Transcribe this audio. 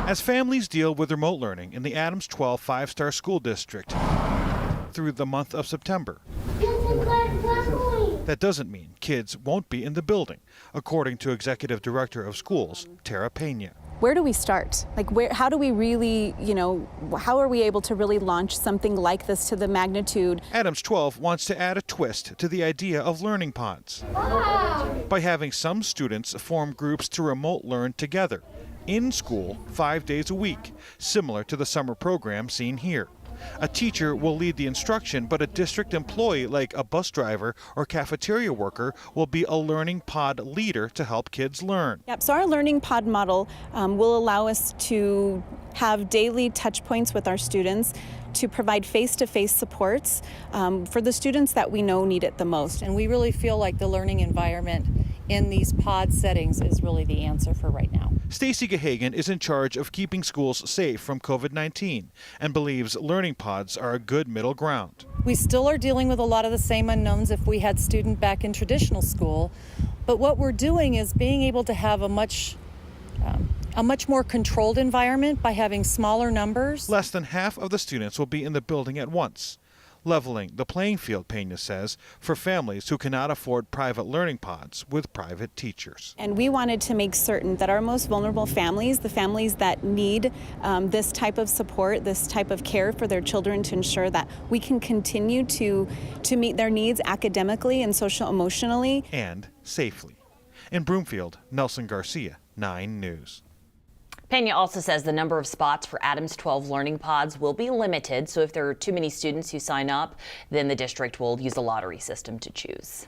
As families deal with remote learning in the Adams 12 five-star school district through the month of September. That doesn't mean kids won't be in the building, according to Executive Director of Schools, Tara Pena. Where do we start? How do we really, how are we able to really launch something like this to the magnitude? Adams 12 wants to add a twist to the idea of learning pods by having some students form groups to remote learn together in school 5 days a week, similar to the summer program seen here. A teacher will lead the instruction, but a district employee like a bus driver or cafeteria worker will be a learning pod leader to help kids learn. Yep, so our learning pod model will allow us to have daily touch points with our students to provide face-to-face supports for the students that we know need it the most. And we really feel like the learning environment in these pod settings is really the answer for right now. Stacy Gahagan is in charge of keeping schools safe from COVID-19 and believes learning pods are a good middle ground. We still are dealing with a lot of the same unknowns if we had student back in traditional school, but what we're doing is being able to have a much more controlled environment by having smaller numbers. Less than half of the students will be in the building at once, leveling the playing field, Pena says, for families who cannot afford private learning pods with private teachers. And we wanted to make certain that our most vulnerable families, the families that need this type of support, this type of care for their children, to ensure that we can continue to meet their needs academically and social-emotionally. And safely. In Broomfield, Nelson Garcia, 9 News. Pena also says the number of spots for Adams 12 learning pods will be limited, so if there are too many students who sign up, then the district will use a lottery system to choose.